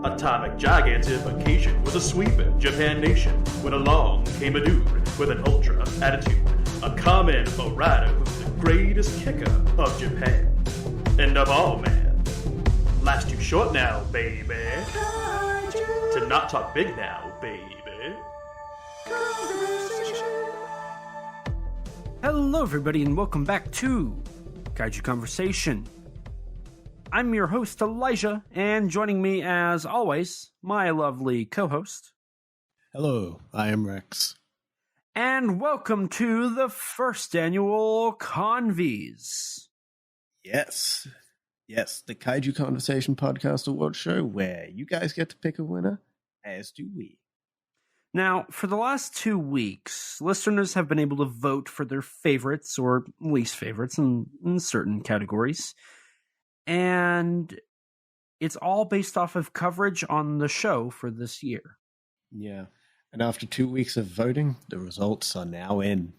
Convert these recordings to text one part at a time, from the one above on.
Atomic gigantification was a sweeping Japan nation when along came a dude with an ultra attitude, a Kamen Rider who's the greatest kicker of Japan. And of all, man, life's too short now, baby, to not talk big now, baby. Hello, everybody, and welcome back to Kaiju Conversation. I'm your host, Elijah, and joining me, as always, my lovely co-host. Hello, I am Rex. And welcome to the first annual Convies. Yes, the Kaiju Conversation podcast award show where you guys get to pick a winner, as do we. Now, for the last 2 weeks, listeners have been able to vote for their favorites or least favorites in certain categories. And it's all based off of coverage on the show for this year. Yeah, and after 2 weeks of voting, the results are now in.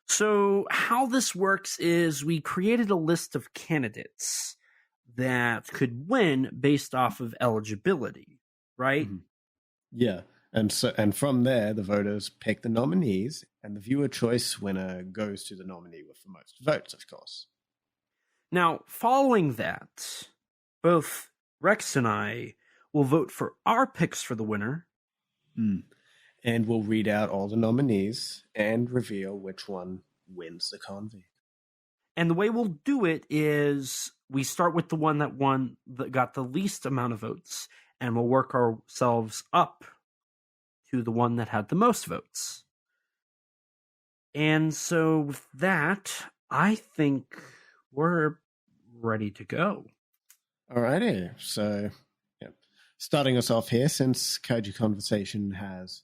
So how this works is we created a list of candidates that could win based off of eligibility, right? Mm-hmm. Yeah, and from there, the voters pick the nominees, and the viewer choice winner goes to the nominee with the most votes, of course. Now, following that, both Rex and I will vote for our picks for the winner. And we'll read out all the nominees and reveal which one wins the Convie. And the way we'll do it is we start with the one that got the least amount of votes, and we'll work ourselves up to the one that had the most votes. And so with that, I think we're ready to go. Alrighty, so starting us off here, since Kaiju Conversation has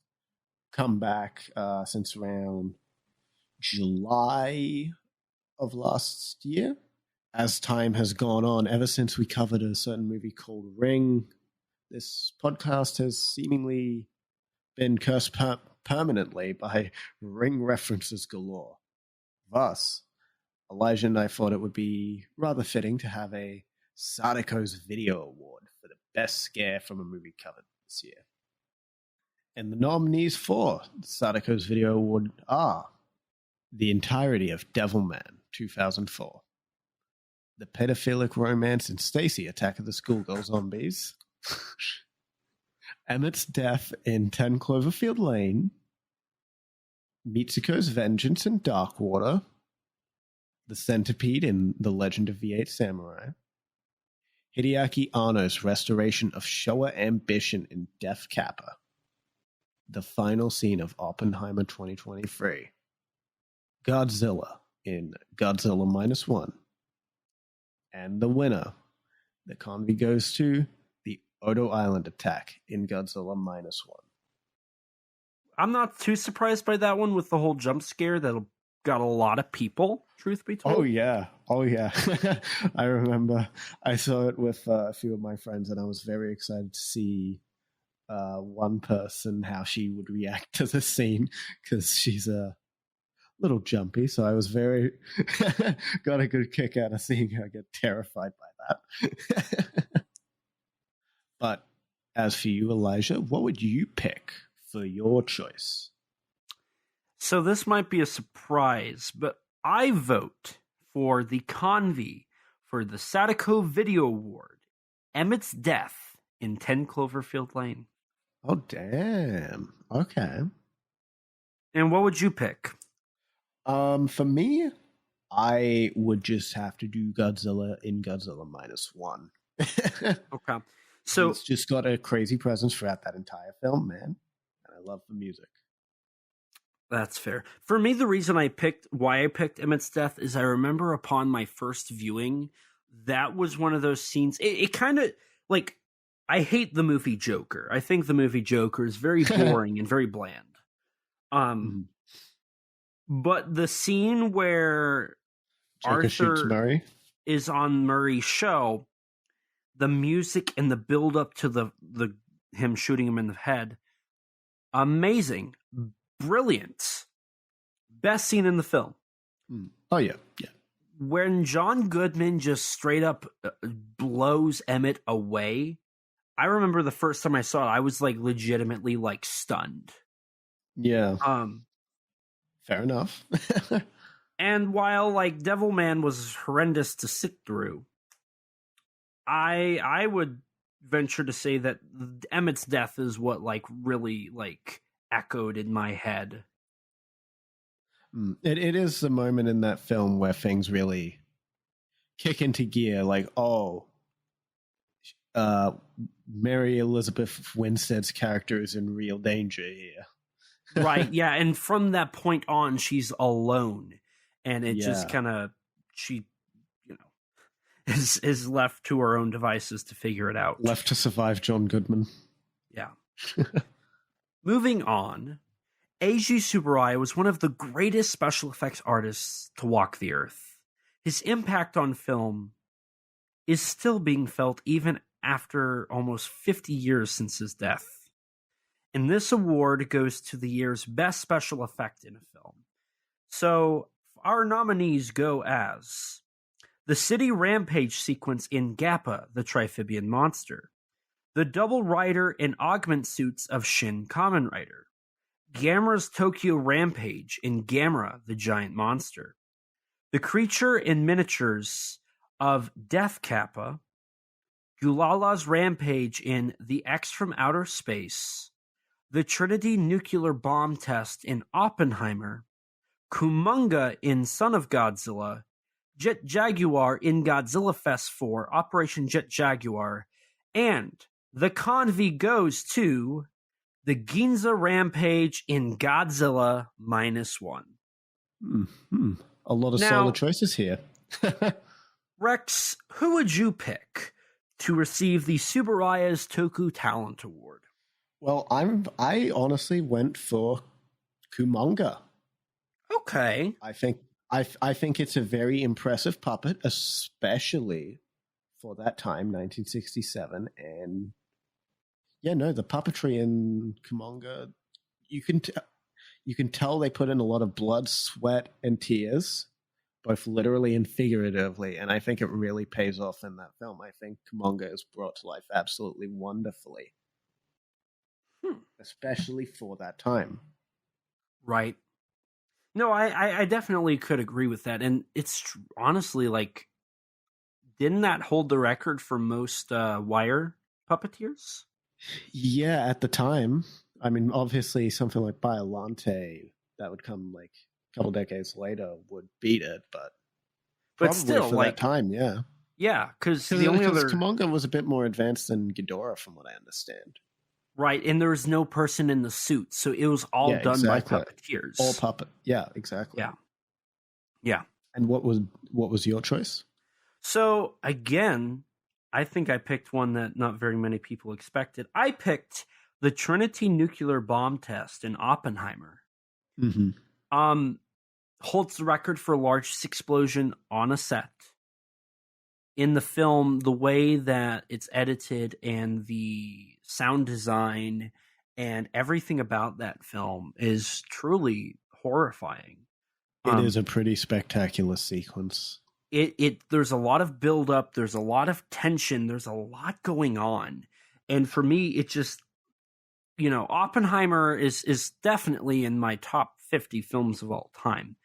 come back since around July of last year, as time has gone on, ever since we covered a certain movie called Ring, this podcast has seemingly been cursed permanently by Ring references galore. Thus, Elijah and I thought it would be rather fitting to have a Sadako's Video Award for the best scare from a movie covered this year. And the nominees for the Sadako's Video Award are the entirety of Devilman 2004, the pedophilic romance in Stacy Attack of the Schoolgirl Zombies, Emmett's Death in 10 Cloverfield Lane, Mitsuko's Vengeance in Darkwater, The Centipede in The Legend of the Eight Samurai, Hideaki Anno's restoration of Showa Ambition in Death Kappa, the final scene of Oppenheimer 2023, Godzilla in Godzilla -1, and the winner, the Convie goes to the Odo Island attack in Godzilla -1. I'm not too surprised by that one with the whole jump scare that got a lot of people, truth be told. Oh, yeah. I remember I saw it with a few of my friends, and I was very excited to see one person, how she would react to the scene, because she's a little jumpy, so I was very got a good kick out of seeing her get terrified by that. But as for you, Elijah, what would you pick for your choice? So this might be a surprise, but I vote for the Convie for the Sadako Video Award, Emmett's Death in 10 Cloverfield Lane. Oh, damn. Okay. And what would you pick? For me, I would just have to do Godzilla in Godzilla -1. Okay. So it's just got a crazy presence throughout that entire film, man. And I love the music. That's fair. For me, the reason why I picked Emmett's Death is I remember upon my first viewing, that was one of those scenes. It kind of, like, I hate the movie Joker. I think the movie Joker is very boring and very bland. But the scene where Joker shoots Murray is on Murray's show, the music and the build up to the him shooting him in the head, amazing. Brilliant. Best scene in the film. Oh, yeah. when John Goodman just straight up blows Emmett away, I remember the first time I saw it, I was like legitimately like stunned. Yeah. Fair enough. And while like Devilman was horrendous to sit through, I would venture to say that Emmett's death is what like really like echoed in my head. It is the moment in that film where things really kick into gear. Like, Mary Elizabeth Winstead's character is in real danger here. Right, yeah, and from that point on, she's alone, and it just kind of, she, is left to her own devices to figure it out. Left to survive John Goodman. Yeah. Moving on, Eiji Tsuburaya was one of the greatest special effects artists to walk the earth. His impact on film is still being felt even after almost 50 years since his death. And this award goes to the year's best special effect in a film. So our nominees go as the city rampage sequence in Gappa, the Triphibian Monster, the double rider and augment suits of Shin Kamen Rider, Gamera's Tokyo Rampage in Gamera, the Giant Monster, the creature in miniatures of Death Kappa, Gulala's Rampage in The X from Outer Space, the Trinity Nuclear Bomb Test in Oppenheimer, Kumonga in Son of Godzilla, Jet Jaguar in Godzilla Fest 4, Operation Jet Jaguar, and the Convie goes to the Ginza Rampage in Godzilla -1. Mm-hmm. A lot of solid choices here. Rex, who would you pick to receive the Tsuburaya's Toku Talent Award? Well, I honestly went for Kumonga. Okay. I think it's a very impressive puppet, especially for that time, 1967. And the puppetry in Kumonga, you can tell they put in a lot of blood, sweat, and tears, both literally and figuratively. And I think it really pays off in that film. I think Kumonga is brought to life absolutely wonderfully, especially for that time. Right. No, I definitely could agree with that. And it's honestly like, didn't that hold the record for most wire puppeteers? Yeah, at the time. I mean, obviously something like Biolante that would come like a couple decades later would beat it, but still, for like that time, yeah. Yeah, because the only other Kumonga was a bit more advanced than Ghidorah, from what I understand. Right, and there was no person in the suit, so it was all done by puppeteers. All puppet. Yeah, exactly. Yeah. And what was your choice? So again, I think I picked one that not very many people expected. I picked the Trinity Nuclear Bomb Test in Oppenheimer. Mm-hmm. Holds the record for largest explosion on a set. In the film, the way that it's edited and the sound design and everything about that film is truly horrifying. It is a pretty spectacular sequence. There's a lot of buildup, there's a lot of tension, there's a lot going on. And for me, it just, Oppenheimer is definitely in my top 50 films of all time.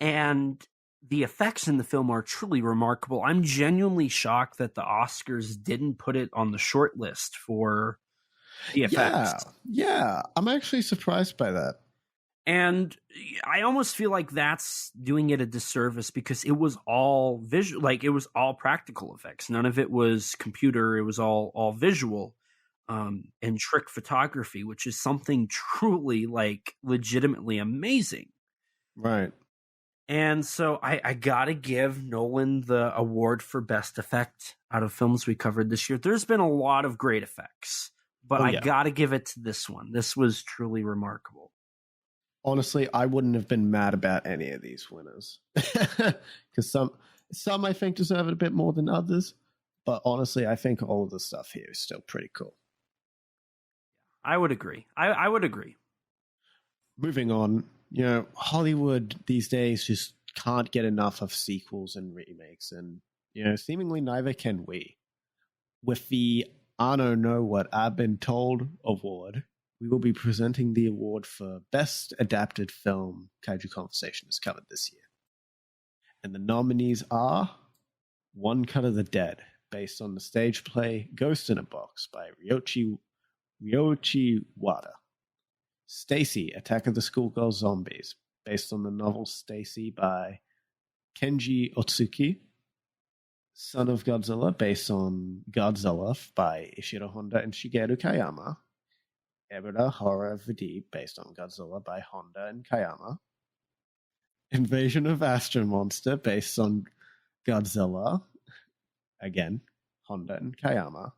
And the effects in the film are truly remarkable. I'm genuinely shocked that the Oscars didn't put it on the short list for the effects. Yeah. I'm actually surprised by that. And I almost feel like that's doing it a disservice because it was all visual, like it was all practical effects. None of it was computer. It was all visual and trick photography, which is something truly like legitimately amazing. Right. And so I gotta give Nolan the award for best effect out of films we covered this year. There's been a lot of great effects, but I gotta give it to this one. This was truly remarkable. Honestly, I wouldn't have been mad about any of these winners because some I think deserve it a bit more than others. But honestly, I think all of the stuff here is still pretty cool. I would agree. I would agree. Moving on. Hollywood these days just can't get enough of sequels and remakes, and seemingly neither can we. With the I Don't Know What I've Been Told award, we will be presenting the award for Best Adapted Film. Kaiju Conversation is covered this year. And the nominees are One Cut of the Dead, based on the stage play Ghost in a Box by Ryoichi Wada. Stacy, Attack of the Schoolgirl Zombies, based on the novel Stacy by Kenji Otsuki. Son of Godzilla, based on Godzilla by Ishiro Honda and Shigeru Kayama. Ebera, Horror of the Deep, based on Godzilla by Honda and Kayama. Invasion of Astro Monster, based on Godzilla, again, Honda and Kayama.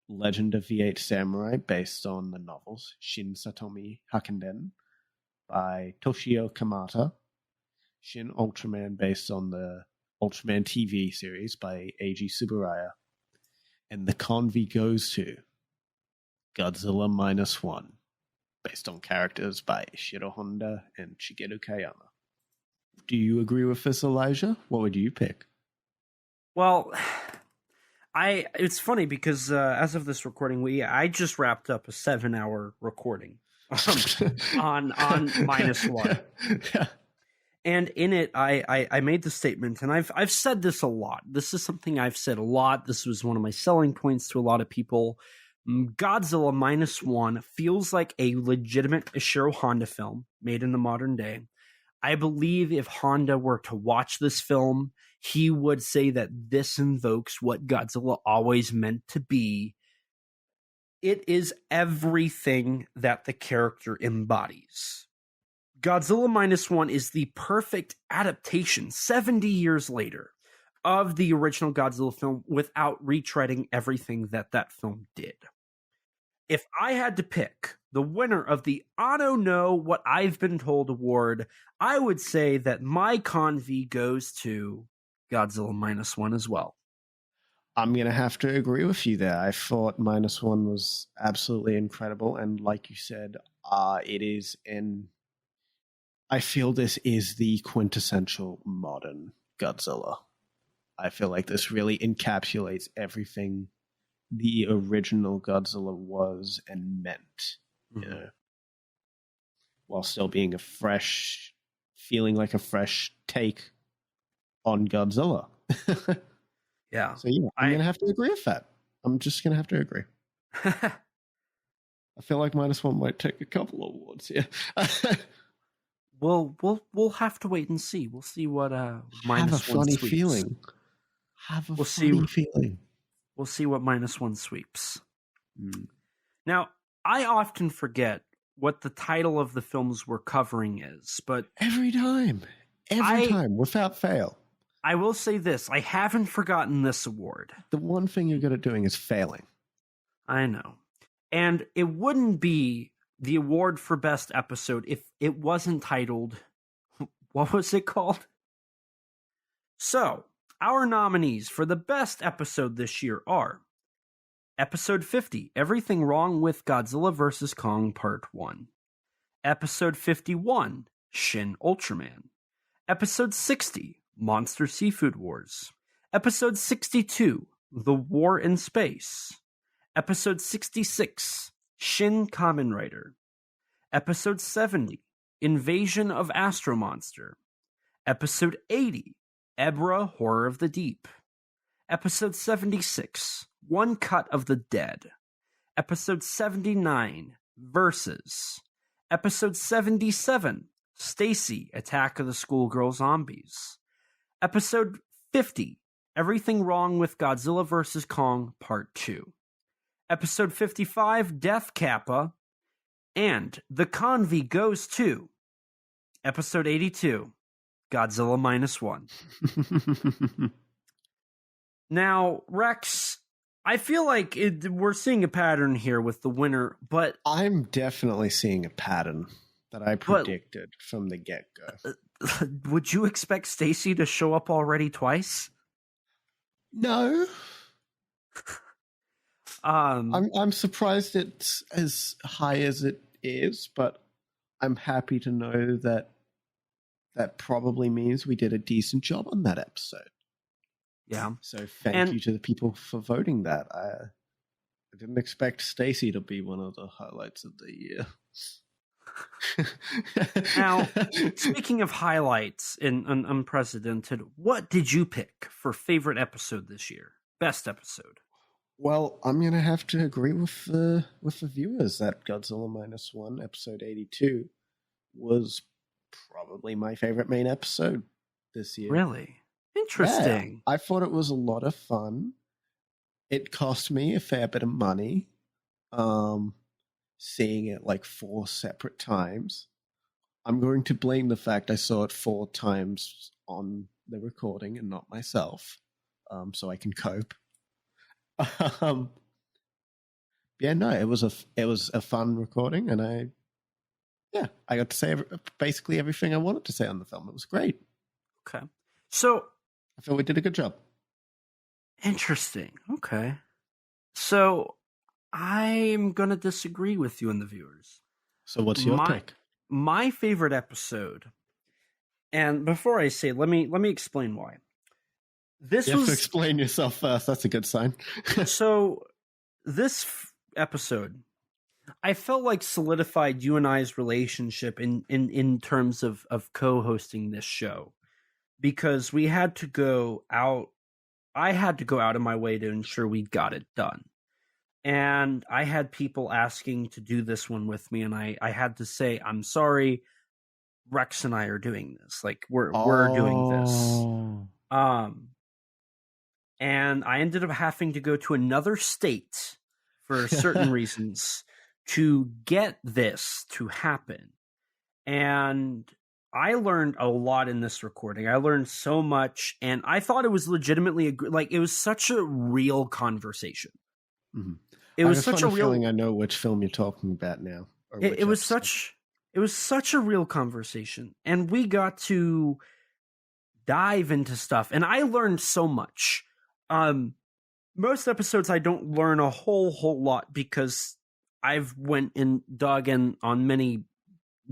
Legend of the Eight Samurai, based on the novels Shin Satomi Hakenden by Toshio Kamata. Shin Ultraman, based on the Ultraman TV series by Eiji Tsuburaya. And the Convie goes to Godzilla -1, based on characters by Ishiro Honda and Shigeru Kayama. Do you agree with this, Elijah? What would you pick? Well, it's funny because as of this recording, I just wrapped up a 7-hour recording on -1. Yeah. And in it, I made the statement, and I've said this a lot. This is something I've said a lot. This was one of my selling points to a lot of people. Godzilla -1 feels like a legitimate Ishiro Honda film made in the modern day. I believe if Honda were to watch this film, he would say that this invokes what Godzilla always meant to be. It is everything that the character embodies. Godzilla -1 is the perfect adaptation 70 years later of the original Godzilla film without retreading everything that film did. If I had to pick the winner of the I Don't Know What I've Been Told award, I would say that my Convie goes to Godzilla -1 as well. I'm going to have to agree with you there. I thought -1 was absolutely incredible. And like you said, it is I feel this is the quintessential modern Godzilla. I feel like this really encapsulates everything the original Godzilla was and meant, while still being feeling like a fresh take on Godzilla. Yeah. So yeah, I'm going to have to agree with that. I'm just going to have to agree. I feel like -1 might take a couple of awards here. We'll have to wait and see. We'll see what -1 Have a funny sweeps. feeling. Feeling. We'll see what -1 sweeps. Now, I often forget what the title of the films we're covering is, but every time, without fail. I will say this: I haven't forgotten this award. The one thing you're good at doing is failing. I know, and it wouldn't be the award for best episode if it wasn't titled. What was it called? So, our nominees for the best episode this year are Episode 50, Everything Wrong with Godzilla vs. Kong Part 1. Episode 51, Shin Ultraman. Episode 60, Monster Seafood Wars. Episode 62, The War in Space. Episode 66, Shin Kamen Rider. Episode 70, Invasion of Astro Monster. Episode 80, Ebra, Horror of the Deep. Episode 76, One Cut of the Dead. Episode 79, Versus. Episode 77, Stacy, Attack of the Schoolgirl Zombies. Episode 50, Everything Wrong with Godzilla vs. Kong Part 2. Episode 55, Death Kappa. And the Convie goes to Episode 82, Godzilla -1. Now, Rex, I feel like we're seeing a pattern here with the winner, but I'm definitely seeing a pattern that I predicted from the get-go. Would you expect Stacy to show up already twice? No. I'm surprised it's as high as it is, but I'm happy to know that that probably means we did a decent job on that episode. Yeah. So thank you to the people for voting that. I didn't expect Stacy to be one of the highlights of the year. Now, speaking of highlights in Unprecedented, what did you pick for favorite episode this year? Best episode? Well, I'm going to have to agree with the viewers that Godzilla -1, episode 82, was probably my favorite main episode this year. Really? Interesting. Yeah, I thought it was a lot of fun. It cost me a fair bit of money. Seeing it like 4 separate times. I'm going to blame the fact I saw it 4 times on the recording and not myself, so I can cope. Yeah, no, it was a fun recording, and I got to say basically everything I wanted to say on the film. It was great. Okay, so I feel we did a good job. Interesting. Okay, so I'm going to disagree with you and the viewers. So what's your pick? My favorite episode, and before I say, let me explain why. You have to explain yourself first. That's a good sign. So this episode, I felt like solidified you and I's relationship in terms of co-hosting this show, because we had to go out. I had to go out of my way to ensure we got it done. And I had people asking to do this one with me, and I had to say, I'm sorry, Rex and I are doing this. Like we're doing this. And I ended up having to go to another state for certain reasons to get this to happen. And I learned a lot in this recording. I learned so much, and I thought it was legitimately it was such a real conversation. Mm-hmm. It was such a real feeling. I know which film you're talking about now. It was such a real conversation, and we got to dive into stuff, and I learned so much. Most episodes I don't learn a whole lot because I've went and dug in on many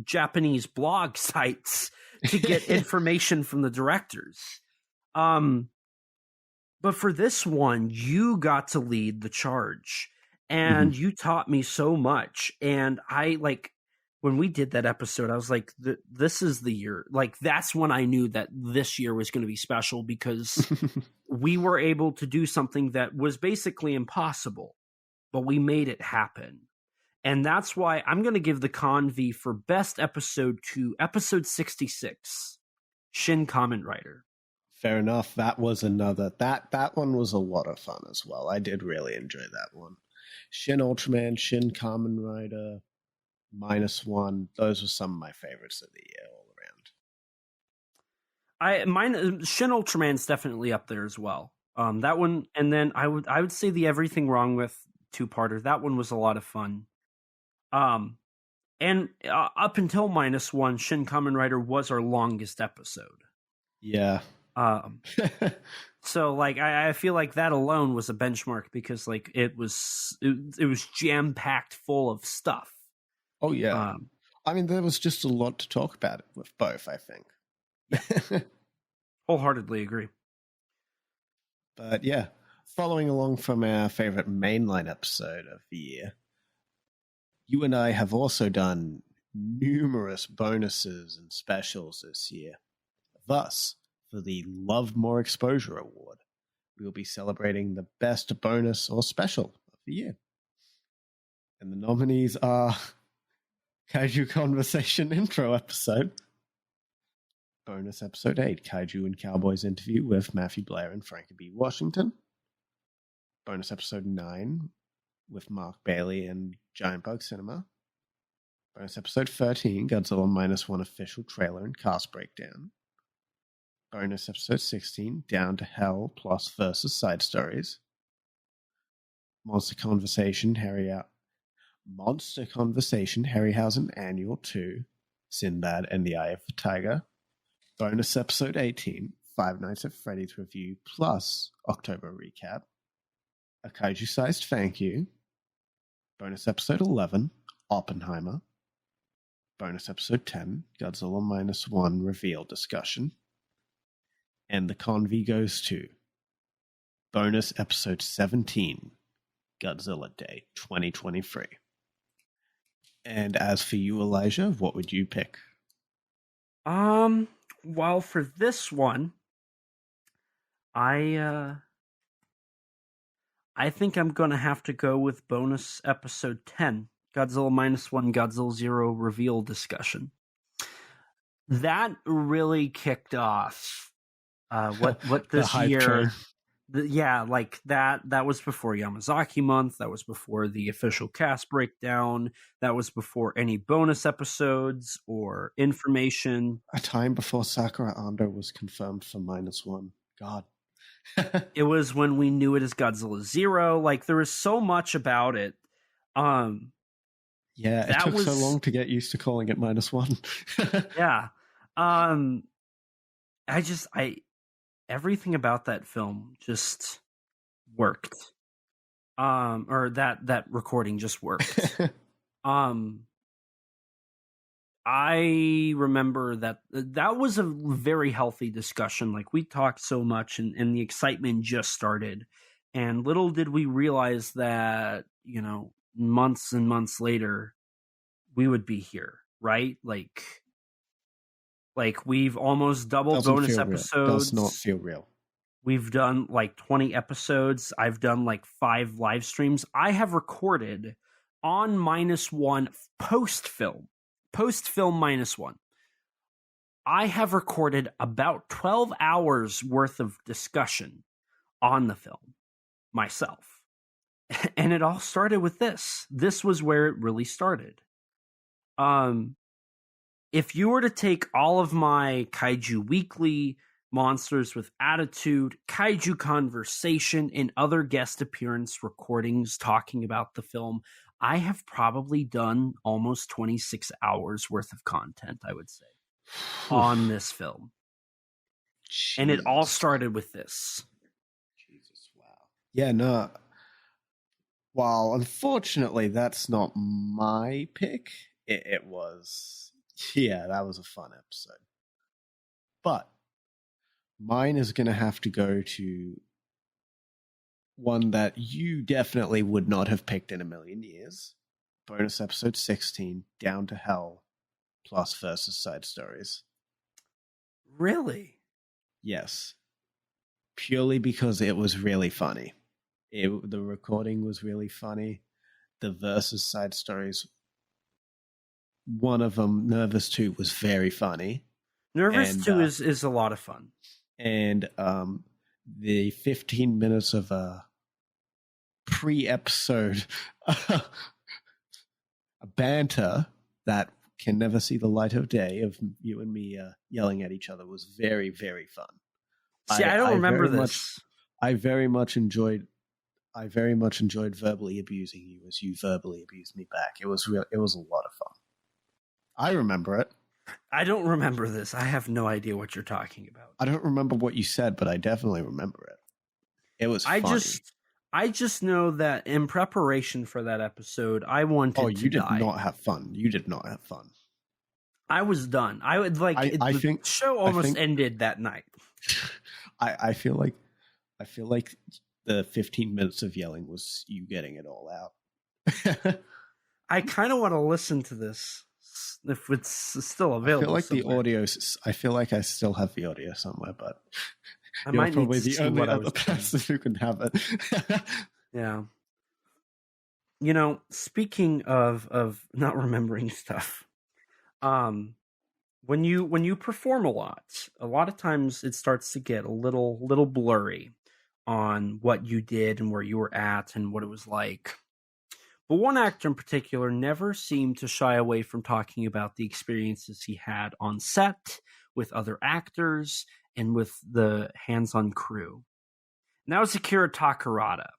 Japanese blog sites to get information from the directors. But for this one, you got to lead the charge, and you taught me so much. And I when we did that episode, I was like, this is the year. Like, that's when I knew that this year was going to be special, because we were able to do something that was basically impossible, but we made it happen. And that's why I'm going to give the Convie for best episode to episode 66, Shin Kamen Rider. Fair enough. That was another. That one was a lot of fun as well. I did really enjoy that one. Shin Ultraman, Shin Kamen Rider, -1. Those were some of my favorites of the year all around. Shin Ultraman's definitely up there as well. That one, and then I would say the Everything Wrong With 2-parter. That one was a lot of fun. And up until -1, Shin Kamen Rider was our longest episode. Yeah. So I feel like that alone was a benchmark, because it was jam packed full of stuff. Oh yeah. I mean, there was just a lot to talk about with both, I think. Yeah. Wholeheartedly agree. But yeah, following along from our favorite mainline episode of the year, you and I have also done numerous bonuses and specials this year. Thus, for the Love More Exposure Award, we will be celebrating the best bonus or special of the year. And the nominees are Kaiju Conversation intro episode, bonus episode 8, Kaiju and Cowboys interview with Matthew Blair and Frankie B. Washington, bonus episode 9 with Mark Bailey and Giant Bug Cinema, bonus episode 13, Godzilla -1 official trailer and cast breakdown, bonus episode 16, Down to Hell plus versus side stories, Monster Conversation Harryhausen Annual 2, Sinbad and the Eye of the Tiger, bonus episode 18, Five Nights at Freddy's review plus October recap, a kaiju-sized thank you, bonus episode 11, Oppenheimer, bonus episode 10, Godzilla -1 reveal discussion. And the Convie goes to bonus episode 17, Godzilla Day 2023. And as for you, Elijah, what would you pick? Well, for this one, I think I'm going to have to go with bonus episode 10, Godzilla -1, Godzilla 0 reveal discussion. That really kicked off what this year. Like that was before Yamazaki month. That was before the official cast breakdown. That was before any bonus episodes or information. A time before Sakura Ando was confirmed for -1. God. It was when we knew it as Godzilla 0. Like, there was so much about it. Yeah, it took so long to get used to calling it -1. Yeah. Everything about that film just worked. Or that recording just worked. I remember that was a very healthy discussion. Like, we talked so much and the excitement just started. And little did we realize that, months and months later, we would be here, right? Like we've almost doubled bonus episodes. Does not feel real. We've done like 20 episodes. I've done like 5 live streams. I have recorded on -1 post-film -1. I have recorded about 12 hours worth of discussion on the film myself. And it all started with this. This was where it really started. If you were to take all of my Kaiju Weekly, Monsters with Attitude, Kaiju Conversation, and other guest appearance recordings talking about the film, I have probably done almost 26 hours worth of content, I would say, on this film. Jesus. And it all started with this. Jesus, wow. Yeah, no. Well, unfortunately, that's not my pick. It was... Yeah, that was a fun episode. But mine is going to have to go to one that you definitely would not have picked in a million years. Bonus episode 16, Down to Hell, plus versus side stories. Really? Yes. Purely because it was really funny. The recording was really funny. The versus side stories, one of them, Nervous 2, was very funny. Nervous 2 is a lot of fun. And the 15 minutes of pre-episode a banter that can never see the light of day of you and me yelling at each other was very, very fun. See, I don't remember this. I very much enjoyed verbally abusing you as you verbally abused me back. It was a lot of fun. I remember it. I don't remember this. I have no idea what you're talking about. I don't remember what you said, but I definitely remember it. It was funny. I just know that in preparation for that episode, I wanted to die. Oh, you did not have fun. You did not have fun. I was done. The show almost ended that night. I feel like the 15 minutes of yelling was you getting it all out. I kind of want to listen to this if it's still available. I feel like I still have the audio somewhere, but I might probably need to the see only what other person who can have it. Yeah. Speaking of not remembering stuff, when you perform a lot of times it starts to get a little blurry on what you did and where you were at and what it was like. But one actor in particular never seemed to shy away from talking about the experiences he had on set with other actors and with the hands-on crew. And that was Akira Takarada.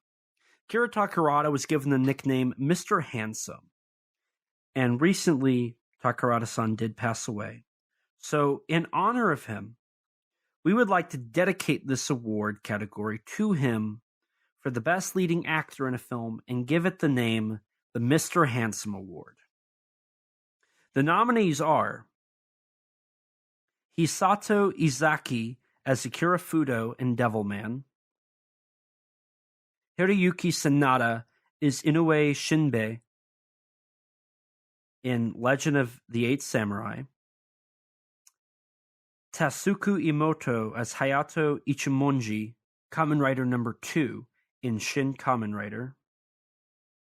Akira Takarada was given the nickname Mr. Handsome. And recently, Takarada-san did pass away. So, in honor of him, we would like to dedicate this award category to him for the best leading actor in a film and give it the name the Mr. Handsome Award. The nominees are Hisato Izaki as Akira Fudo in Devilman, Hiroyuki Sanada is Inoue Shinbei in Legend of the Eight Samurai, Tasuku Imoto as Hayato Ichimonji, Kamen Rider number 2 in Shin Kamen Rider,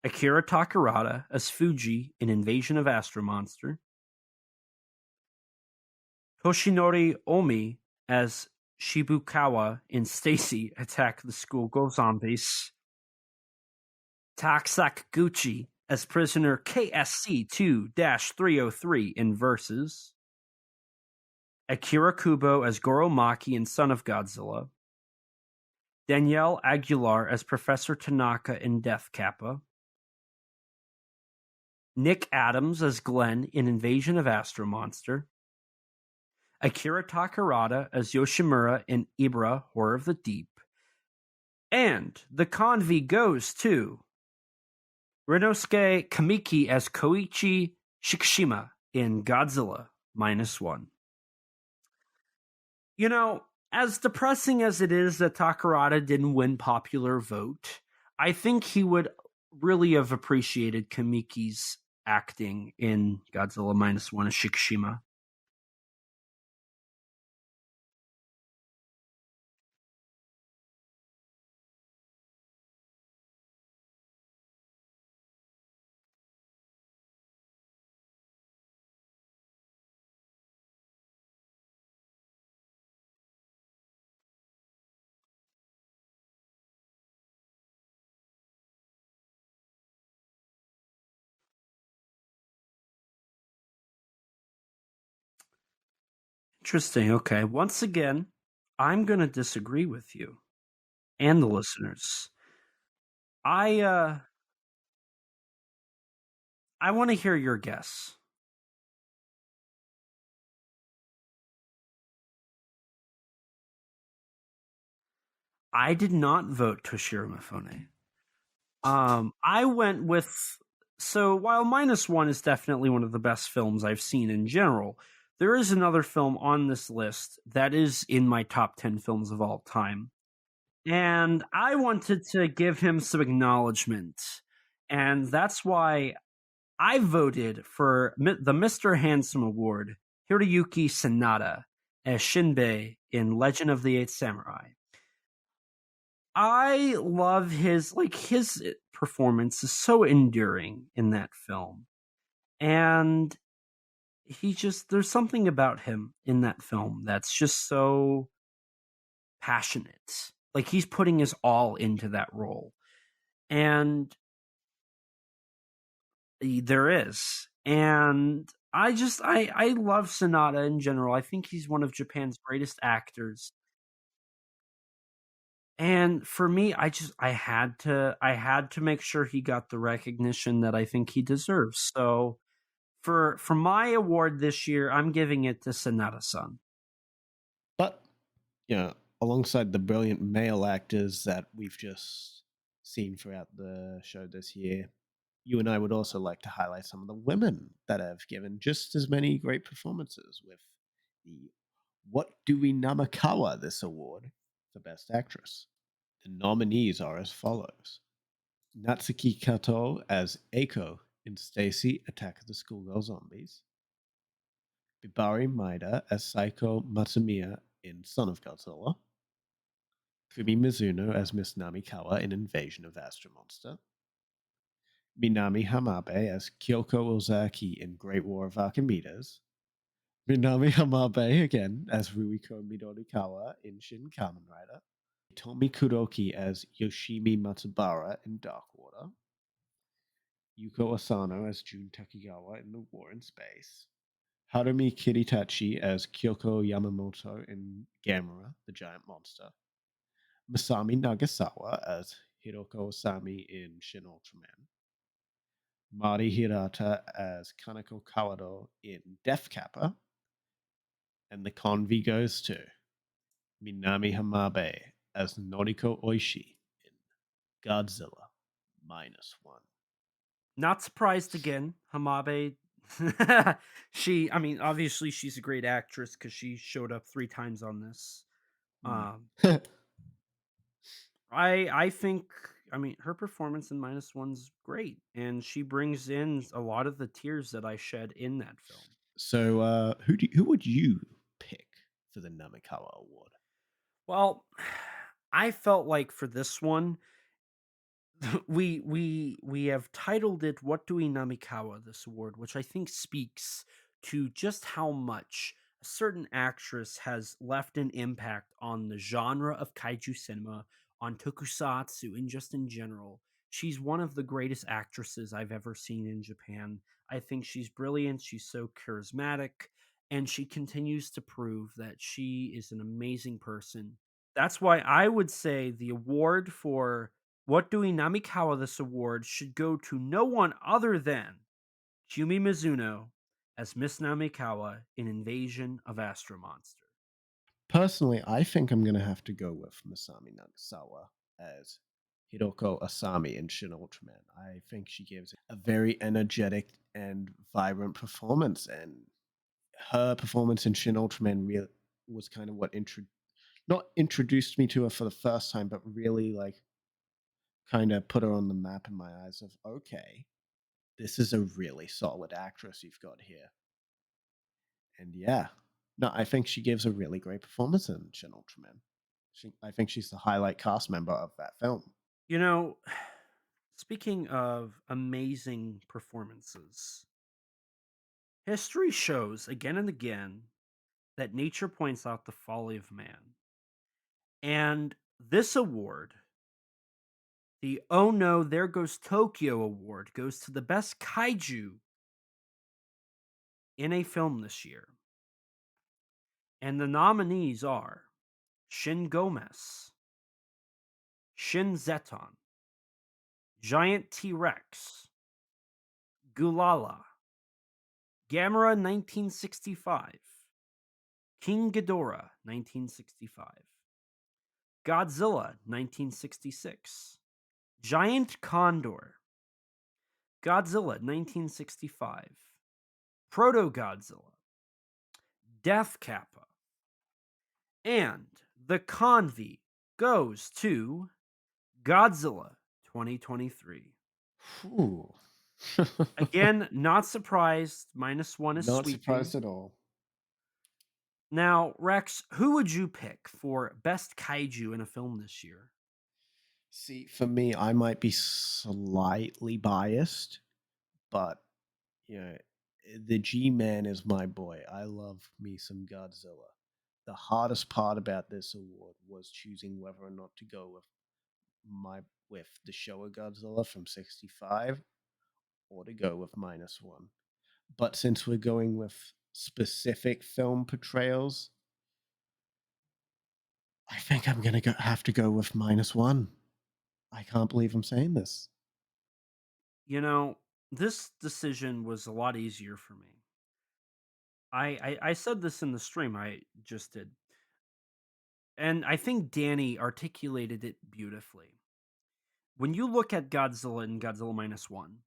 Akira Takarada as Fuji in Invasion of Astro Monster, Toshinori Omi as Shibukawa in Stacy Attack the School Go Zombies, Taksakaguchi as prisoner KSC 2-303 in Versus, Akira Kubo as Goro Maki in Son of Godzilla, Danielle Aguilar as Professor Tanaka in Death Kappa, Nick Adams as Glenn in Invasion of Astro Monster, Akira Takarada as Yoshimura in Ibra, Horror of the Deep, and the Convie goes to Rinosuke Kamiki as Koichi Shikishima in Godzilla -1. You know, as depressing as it is that Takarada didn't win popular vote, I think he would really have appreciated Kamiki's acting in Godzilla -1 as Shikishima. Interesting. Okay. Once again, I'm going to disagree with you and the listeners. I want to hear your guess. I did not vote Toshiro Mifune. I went with, so while -1 is definitely one of the best films I've seen in general, there is another film on this list that is in my top 10 films of all time. And I wanted to give him some acknowledgement. And that's why I voted for the Mr. Handsome Award, Hiroyuki Sanada as Shinbei in Legend of the Eight Samurai. I love his performance is so enduring in that film. And there's something about him in that film that's just so passionate. Like, he's putting his all into that role. And there is. And I love Sanada in general. I think he's one of Japan's greatest actors. And for me, I had to make sure he got the recognition that I think he deserves. So for my award this year, I'm giving it to Sanada-san. But, alongside the brilliant male actors that we've just seen throughout the show this year, you and I would also like to highlight some of the women that have given just as many great performances with the What Do We Namakawa this award for Best Actress. The nominees are as follows. Natsuki Kato as Eiko in Stacy Attack of the Schoolgirl Zombies. Bibari Maeda as Saiko Matsumiya in Son of Godzilla. Kumi Mizuno as Miss Namikawa in Invasion of Astro Monster. Minami Hamabe as Kyoko Ozaki in Great War of Archimedes. Minami Hamabe again as Ruiko Midorikawa in Shin Kamen Rider. Tomi Kuroki as Yoshimi Matsubara in Dark Water. Yuko Asano as Jun Takigawa in The War in Space. Harumi Kiritachi as Kyoko Yamamoto in Gamera, the Giant Monster. Masami Nagasawa as Hiroko Osami in Shin Ultraman. Mari Hirata as Kaneko Kawado in Death Kappa. And the Convie goes to Minami Hamabe as Noriko Oishi in Godzilla -1. Not surprised again. Hamabe I mean, obviously she's a great actress because she showed up 3 times on this. Mm. Um, I think, I mean, her performance in minus one's great, and she brings in a lot of the tears that I shed in that film. So, who would you pick for the Namikawa Award? Well, I felt like for this one, we have titled it "What Do We Namikawa?" This award, which I think speaks to just how much a certain actress has left an impact on the genre of kaiju cinema, on tokusatsu, and just in general. She's one of the greatest actresses I've ever seen in Japan. I think she's brilliant. She's so charismatic, and she continues to prove that she is an amazing person. That's why I would say the award for what doing Namikawa this award should go to no one other than Yumi Mizuno as Miss Namikawa in Invasion of Astro Monster. Personally, I think I'm going to have to go with Masami Nagasawa as Hiroko Asami in Shin Ultraman. I think she gives a very energetic and vibrant performance, and her performance in Shin Ultraman was kind of what not introduced me to her for the first time, but really like kind of put her on the map in my eyes of okay, this is a really solid actress you've got here. And yeah, no, I think she gives a really great performance in Shin Ultraman. I think she's the highlight cast member of that film. You know, speaking of amazing performances, history shows again and again that nature points out the folly of man. And this award, the Oh No, There Goes Tokyo award, goes to the best kaiju in a film this year. And the nominees are Shin Gomez, Shin Zeton, Giant T Rex, Gulala, Gamera 1965, King Ghidorah 1965, Godzilla 1966, Giant Condor, Godzilla 1965, Proto Godzilla, Death Kappa, and the Convie goes to Godzilla 2023. Ooh. Again, not surprised. Minus one is Not sweeping. surprised at all. Now, Rex, who would you pick for best kaiju in a film this year? See, for me, I might be slightly biased, but you know, the G-Man is my boy. I love me some Godzilla. The hardest part about this award was choosing whether or not to go with the Showa Godzilla from '65 or to go with minus one. But since we're going with specific film portrayals, I think I'm gonna have to go with minus one. I can't believe I'm saying this. You know, this decision was a lot easier for me. I said this in the stream I just did, and I think Danny articulated it beautifully. When you look at Godzilla and Godzilla minus one,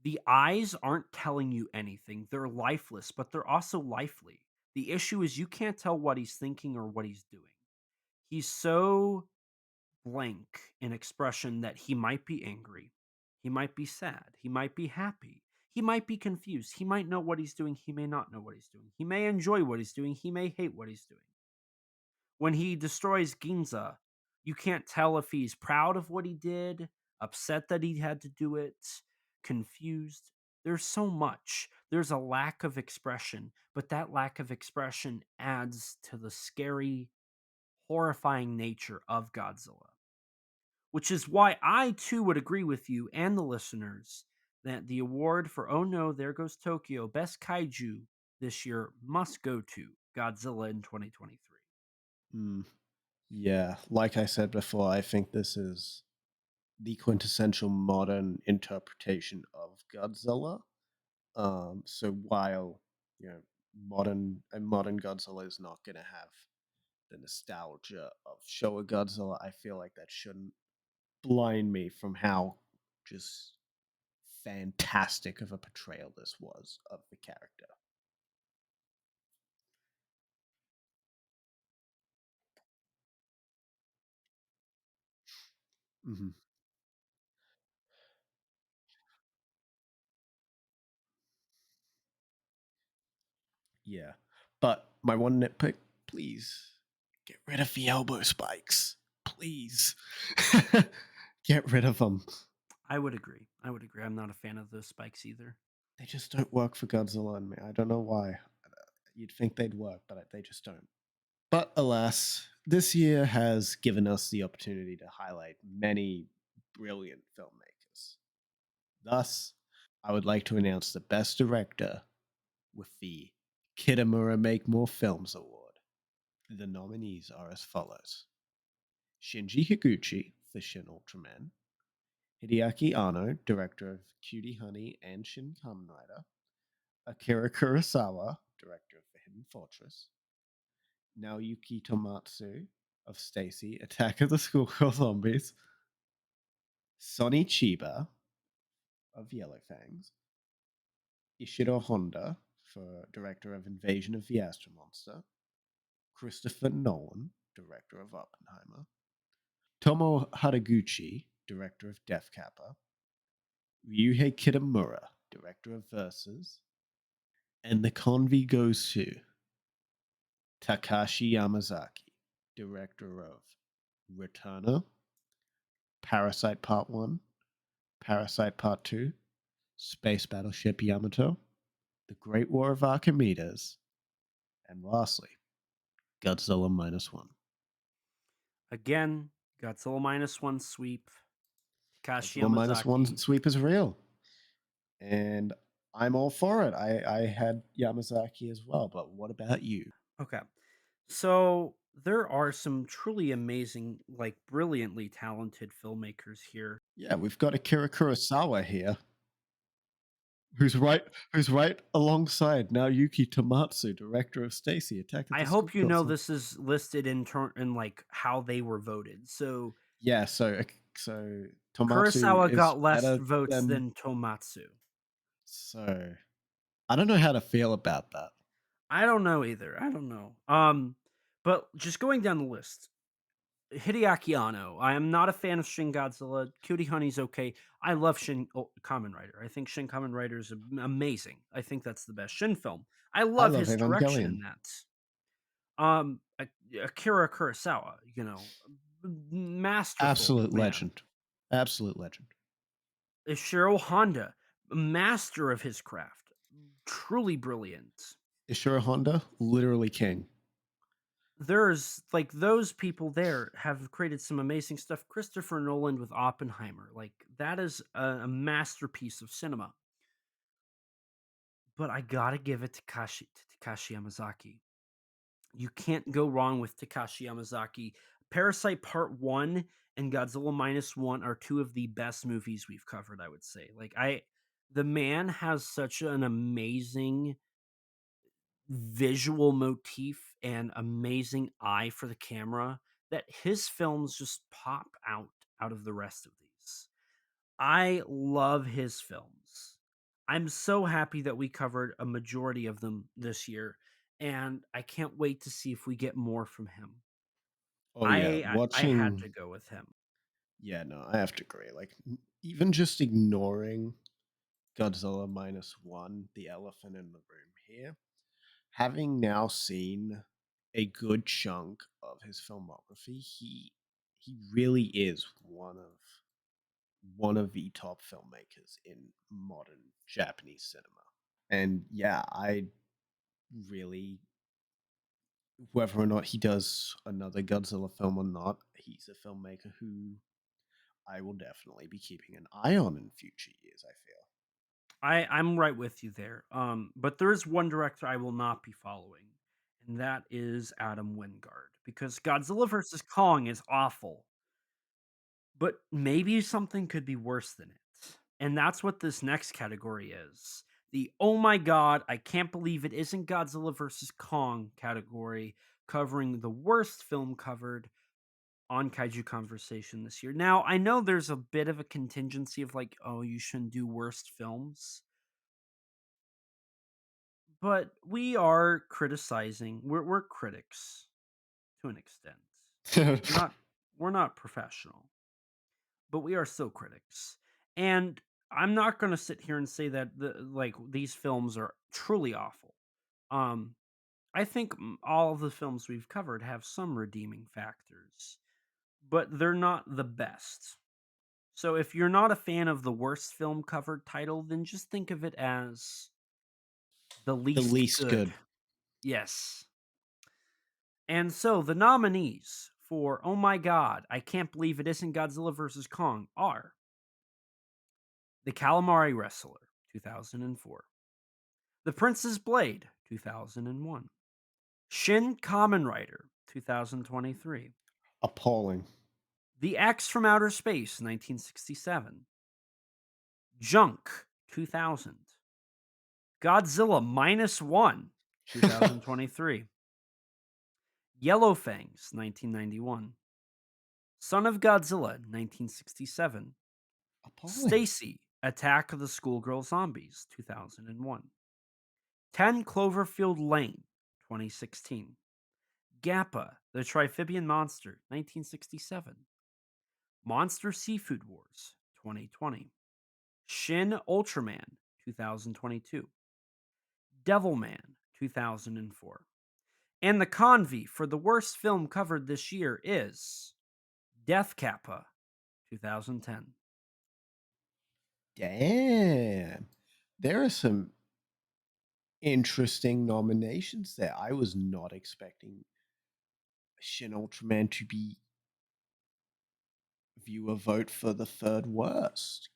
the eyes aren't telling you anything. They're lifeless, but they're also lively. The issue is you can't tell what he's thinking or what he's doing. He's so blank in expression that he might be angry, he might be sad, he might be happy, he might be confused, he might know what he's doing, he may not know what he's doing, he may enjoy what he's doing, he may hate what he's doing. When he destroys Ginza, you can't tell if he's proud of what he did, upset that he had to do it, confused. There's so much. There's a lack of expression, but that lack of expression adds to the scary, horrifying nature of Godzilla. Which is why I too would agree with you and the listeners that the award for Oh No, There Goes Tokyo Best Kaiju this year must go to Godzilla in 2023. Mm, yeah, like I said before, I think this is the quintessential modern interpretation of Godzilla. So while modern Godzilla is not going to have the nostalgia of Showa Godzilla, I feel like that shouldn't blind me from how just fantastic of a portrayal this was of the character. Hmm. Yeah. But my one nitpick, please get rid of the elbow spikes. Please. Get rid of them. I would agree. I would agree. I'm not a fan of those spikes either. They just don't work for Godzilla and me. I don't know why. You'd think they'd work, but they just don't. But alas, this year has given us the opportunity to highlight many brilliant filmmakers. Thus, I would like to announce the Best Director with the Kitamura Make More Films Award. The nominees are as follows: Shinji Higuchi for Shin Ultraman, Hideaki Anno, director of Cutie Honey and Shin Kamen Rider, Akira Kurosawa, director of The Hidden Fortress, Naoyuki Tomatsu of Stacy, Attack of the Schoolgirl Zombies, Sonny Chiba of Yellow Fangs, Ishiro Honda for director of Invasion of the Astro Monster, Christopher Nolan, director of Oppenheimer, Tomo Haraguchi, director of Death Kappa, Ryuhei Kitamura, director of Versus, and the convie goes to Takashi Yamazaki, director of Returner, Parasite Part 1, Parasite Part 2, Space Battleship Yamato, The Great War of Archimedes, and lastly, Godzilla Minus One. Again, Godzilla -1 sweep. Takashi Godzilla Minus One Yamazaki. sweep is real. And I'm all for it. I had Yamazaki as well, but what about you? Okay. So there are some truly amazing, like brilliantly talented filmmakers here. Yeah, we've got Akira Kurosawa here, who's right alongside Naoyuki Tomatsu, director of Stacy, Attack of I the hope you know Schoolgirls. this is listed in like how they were voted. So Yeah, so Tomatsu Kurosawa is got less better votes than, than Tomatsu. so I don't know how to feel about that. I don't know either. I don't know. But just going down the list, Hideaki Anno. I am not a fan of Shin Godzilla. Cutie Honey's okay. I love Shin Kamen Rider. I think Shin Kamen Rider is amazing. I think that's the best Shin film. I I love love his direction Evangelion. in that. Akira Kurosawa, masterful Absolute man. legend. Absolute legend. Ishiro Honda, master of his craft, truly brilliant. Ishiro Honda, literally king. There's like those people there have created some amazing stuff. Christopher Nolan with Oppenheimer, like that is a masterpiece of cinema. But I gotta give it to Takashi Yamazaki. You can't go wrong with Takashi Yamazaki. Parasite Part 1 and Godzilla -1 are two of the best movies we've covered, I would say. The man has such an amazing visual motif and amazing eye for the camera that his films just pop out of the rest of these. I love his films. I'm so happy that we covered a majority of them this year, and I can't wait to see if we get more from him. Oh yeah, I had watching. to go with him. Yeah, no, I have to agree. Like, even just ignoring Godzilla Minus One, the elephant in the room here, having now seen a good chunk of his filmography, he really is one of the top filmmakers in modern Japanese cinema. And yeah, I really, whether or not he does another Godzilla film or not, he's a filmmaker who I will definitely be keeping an eye on in future years, I feel. I'm right with you there. But there is one director I will not be following, and that is Adam Wingard because Godzilla versus Kong is awful, but maybe something could be worse than it. And that's what this next category is. The oh my god, I can't believe it isn't Godzilla versus Kong category, covering the worst film covered. on Kaiju Conversation this year. Now, I know there's a bit of a contingency of like, oh, you shouldn't do worst films, but we are criticizing. We're critics to an extent. We're not we're not professional, but we are still critics. And I'm not going to sit here and say that these films are truly awful. Um I think all of the films we've covered have some redeeming factors, but they're not the best. So if you're not a fan of the worst film covered title, then just think of it as the The least least good. good. Yes. And so the nominees for Oh My God, I Can't Believe It Isn't Godzilla vs. Kong are The Calamari Wrestler, 2004. The Prince's Blade, 2001. Shin Kamen Rider, 2023. Appalling. The X from Outer Space, 1967. Junk, 2000. Godzilla Minus One, 2023. Yellow Fangs, 1991. Son of Godzilla, 1967. Appalling. Stacy, Attack of the Schoolgirl Zombies, 2001. 10 Cloverfield Lane, 2016. Gappa, the Triphibian Monster, 1967. Monster Seafood Wars, 2020. Shin Ultraman, 2022. Devilman, 2004. And the Convie for the worst film covered this year is Death Kappa, 2010. Damn. There are some interesting nominations there. I was not expecting Shin Ultraman to be viewer vote for the third worst.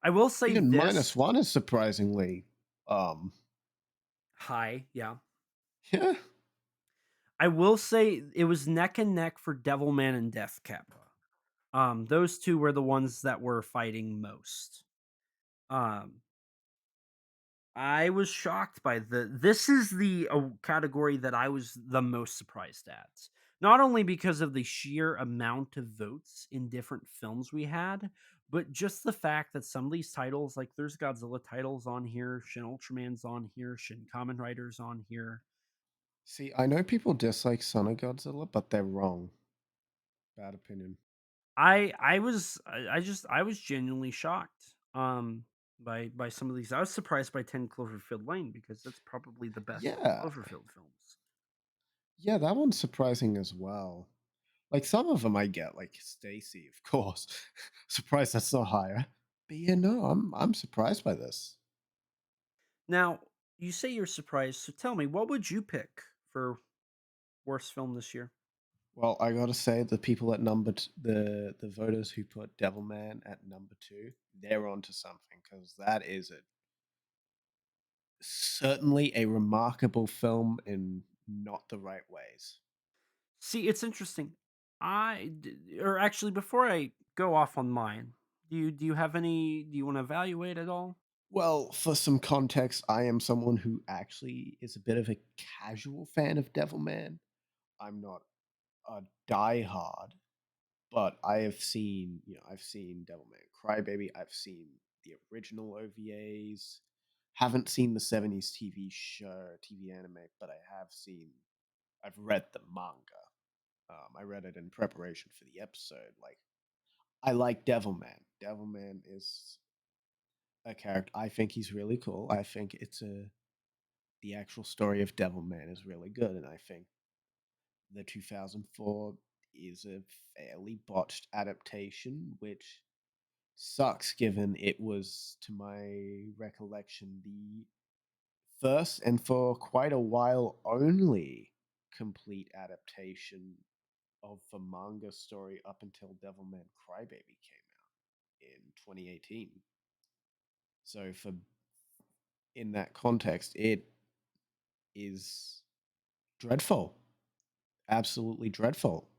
I will say Even this. minus one is surprisingly High, yeah. yeah. I will say it was neck and neck for Devilman and Death Kappa. Those two were the ones that were fighting most. I was shocked by this is the category that I was the most surprised at. Not only because of the sheer amount of votes in different films we had, but just the fact that some of these titles, like there's Godzilla titles on here, Shin Ultraman's on here, Shin Kamen Rider's on here. See, I know people dislike Son of Godzilla, but they're wrong. Bad opinion. I was genuinely shocked by some of these. I was surprised by 10 Cloverfield Lane because that's probably the best of the Yeah. Cloverfield films. Yeah, that one's surprising as well. Like some of them I get, like Stacy, of course. Surprised that's not higher. But yeah, no, I'm surprised by this. Now, you say you're surprised, so tell me, what would you pick for worst film this year? Well, I gotta say, the people at the voters who put Devilman at number 2, they're onto something because that is certainly a remarkable film in not the right ways. See, it's interesting. Or actually, before I go off on mine, do you have any? Do you want to evaluate at all? Well, for some context, I am someone who actually is a bit of a casual fan of Devilman. I'm not a diehard, but I've seen Devilman Crybaby. I've seen the original OVAs. Haven't seen the 70s TV show, TV anime, but I've read the manga. I read it in preparation for the episode. Like, I like Devilman. Devilman is a character. I think he's really cool. I think the actual story of Devilman is really good, and I think the 2004 is a fairly botched adaptation, which sucks given it was, to my recollection, the first and for quite a while only complete adaptation of the manga story up until Devilman Crybaby came out in 2018. So for in that context, it is dreadful. Absolutely dreadful.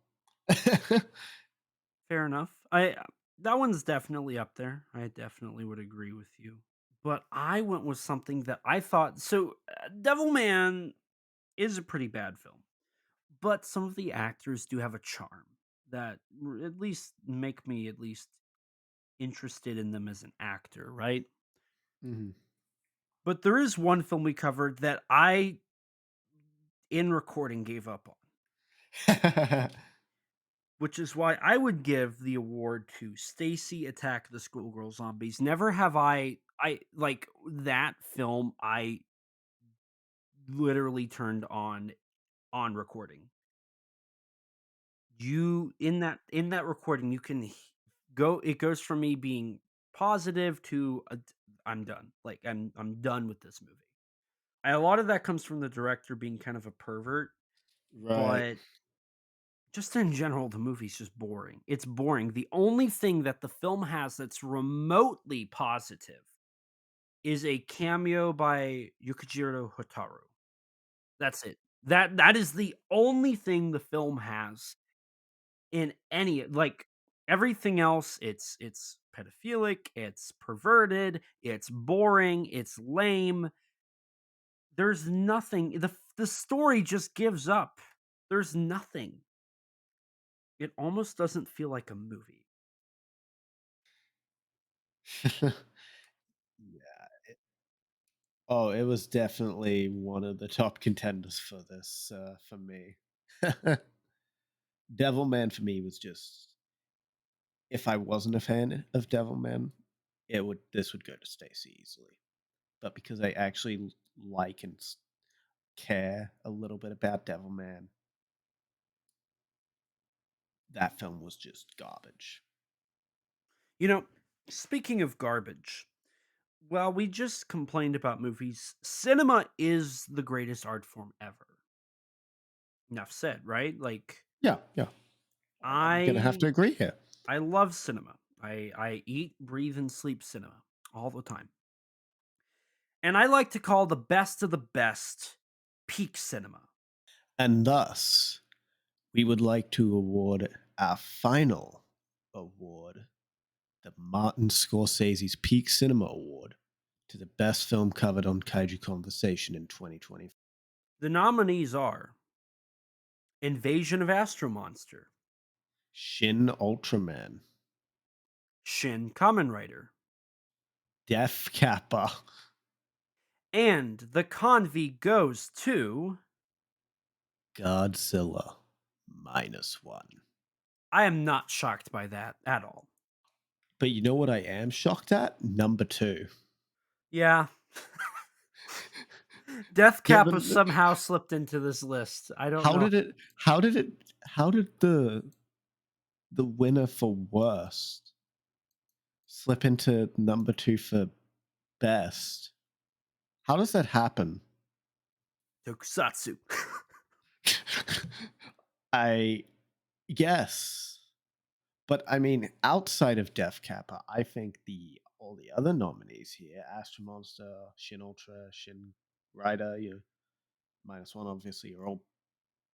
Fair enough. I That one's definitely up there. I definitely would agree with you. But I went with something that I thought Devilman is a pretty bad film, but some of the actors do have a charm that at least make me at least interested in them as an actor, right? Mhm. But there is one film we covered that I, in recording, gave up on, which is why I would give the award to Stacy Attack of the Schoolgirl Zombies. Never have I like that film. I literally turned on recording. You in that recording, you can go. It goes from me being positive to I'm done. Like I'm done with this movie. A lot of that comes from the director being kind of a pervert, Right. but just in general, the movie's just boring. It's boring. The only thing that the film has that's remotely positive is a cameo by Yukijiro Hotaru. That's it. That is the only thing the film has in any like everything else. It's pedophilic, it's perverted, it's boring, it's lame. There's nothing. The story just gives up. There's nothing. It almost doesn't feel like a movie. Yeah. Oh, it was definitely one of the top contenders for this for me. Devilman for me was just, if I wasn't a fan of Devilman, this would go to Stacy easily. But because I actually like and care a little bit about Devilman, that film was just garbage. You know, speaking of garbage, well, we just complained about movies. Cinema is the greatest art form ever. Enough said, right? Like Yeah, yeah. I'm gonna have to I agree here. I love cinema. I eat, breathe, and sleep cinema all the time. And I like to call the best of the best peak cinema. And thus, we would like to award our final award, the Martin Scorsese's Peak Cinema Award, to the best film covered on Kaiju Conversation in 2020. The nominees are Invasion of Astro Monster, Shin Ultraman, Shin Kamen Rider, Def Kappa, and the Convie goes to. Godzilla -1. I am not shocked by that at all. But you know what I am shocked at? Number 2. Yeah. Death Kappa Given somehow slipped into this list. I don't how know. did it how did the winner for worst slip into number 2 for best? How does that happen? Tokusatsu. I guess. But I mean, outside of Def Kappa, I think all the other nominees here, Astro Monster, Shin Ultra, Shin Rider, -1, obviously, are all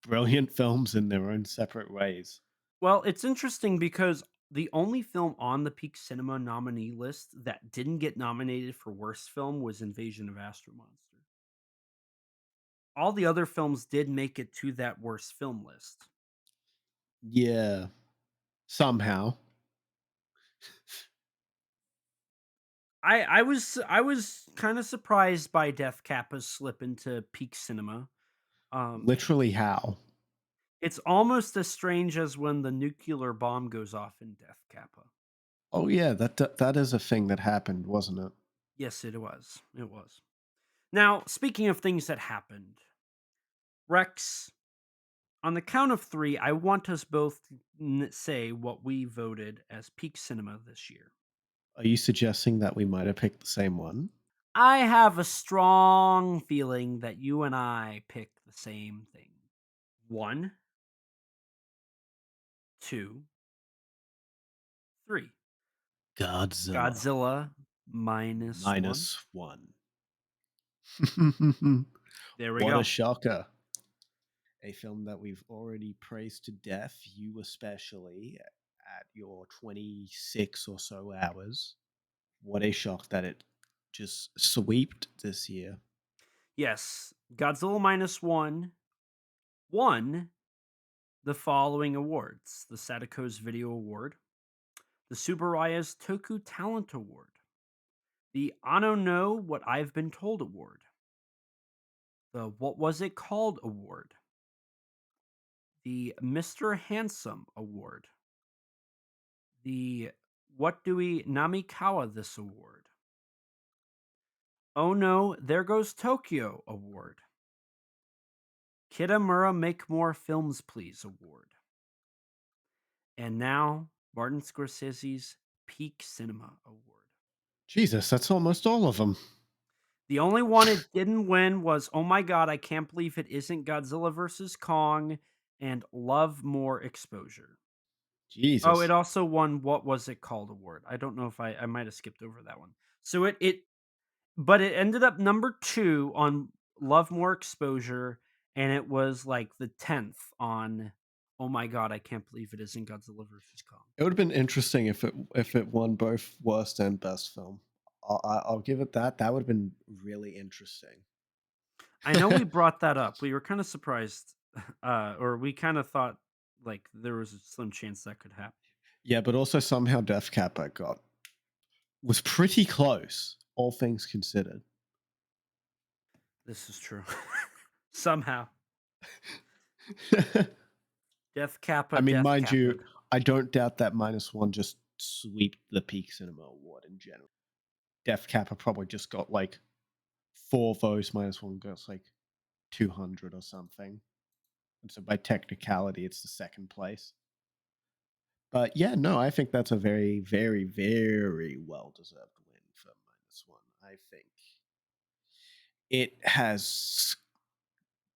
brilliant films in their own separate ways. Well, it's interesting because the only film on the Peak Cinema nominee list that didn't get nominated for worst film was Invasion of Astro Monster. All the other films did make it to that worst film list. Yeah, somehow. I was kind of surprised by Death Kappa's slip into Peak Cinema. Um, Literally, how? it's almost as strange as when the nuclear bomb goes off in Death Kappa. Oh yeah, that is a thing that happened, wasn't it? Yes, it was. It was. Now, speaking of things that happened, Rex, on the count of three, I want us both to say what we voted as Peak Cinema this year. Are you suggesting that we might have picked the same one? I have a strong feeling that you and I picked the same thing. 1, 2, 3. Godzilla Godzilla -1. -1. There we What go. a shocker. A film that we've already praised to death, you especially, at your 26 or so hours. What a shock that it just sweeped this year. Yes, Godzilla -1 won the following awards: the Sadako's Video Award, the Subaraya's Toku Talent Award, the I Don't Know What I've Been Told Award, the What Was It Called Award, the Mr. Handsome Award, the What Do We Namikawa This Award, Oh No, There Goes Tokyo Award, Kitamura Make More Films Please Award, and now Martin Scorsese's Peak Cinema Award. Jesus, that's almost all of them. The only one it didn't win was Oh My God, I Can't Believe It Isn't Godzilla vs. Kong and Love More Exposure. Jesus. Oh, it also won What Was It Called Award. I don't know if I might have skipped over that one. So but it ended up number 2 on Love More Exposure, and it was like the 10th on Oh My God, I Can't Believe It Isn't Godzilla vs. Kong. It would have been interesting if it won both worst and best film. I'll give it that. That would have been really interesting. I know we brought that up. We were kind of surprised, or we kind of thought like there was a slim chance that could happen. Yeah, but also somehow Death Kappa was pretty close, all things considered. This is true. Somehow. Death Kappa. I mean, Death mind Kappa. you, I don't doubt that -1 just swept the Peak Cinema Award in general. Death Kappa probably just got like 4 votes, -1 goes like 200 or something. And so by technicality, it's the second place. But yeah, no, I think that's a very, very, very well-deserved win for -1. I think it has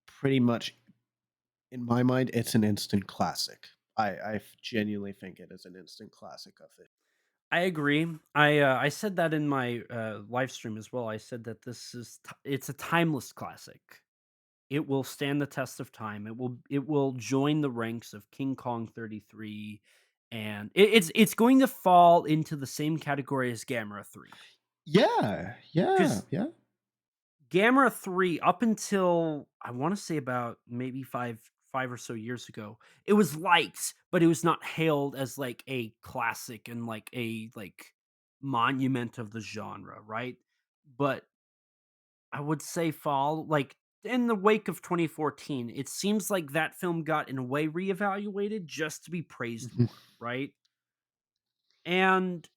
pretty much, in my mind, it's an instant classic. I genuinely think it is an instant classic of it. I agree. I said that in my live stream as well. I said that it's a timeless classic. It will stand the test of time. It will join the ranks of King Kong 33, and it's going to fall into the same category as Gamera 3. Yeah. Gamera 3, up until I want to say about maybe five or so years ago, it was liked, but it was not hailed as like a classic and like a monument of the genre, right? But I would say fall like in the wake of 2014, it seems like that film got in a way reevaluated just to be praised more, right? And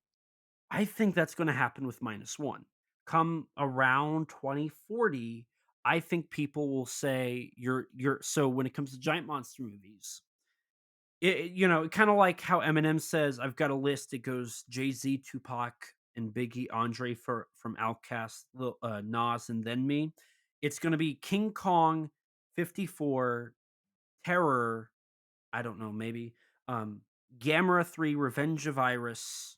I think that's going to happen with -1. Come around 2040, I think people will say you're so when it comes to giant monster movies, kind of like how Eminem says, I've got a list. It goes Jay-Z, Tupac, and Biggie, Andre from Outkast, Nas, and then me. It's going to be King Kong, 54, Terror, I don't know, maybe, Gamera 3, Revenge of Iris,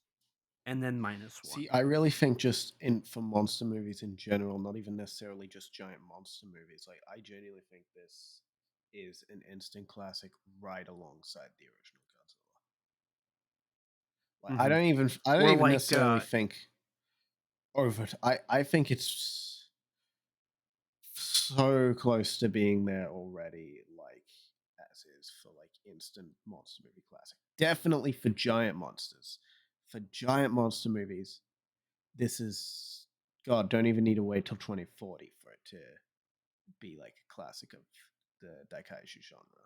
and then -1. See, I really think just for monster movies in general, not even necessarily just giant monster movies, like I genuinely think this is an instant classic right alongside the original Godzilla. Like I don't even necessarily think over it. I think it's so close to being there already, like as is for like instant monster movie classic. Definitely for giant monsters. For giant monster movies, this is God. Don't even need to wait till 2040 for it to be like a classic of the Daikaiju genre.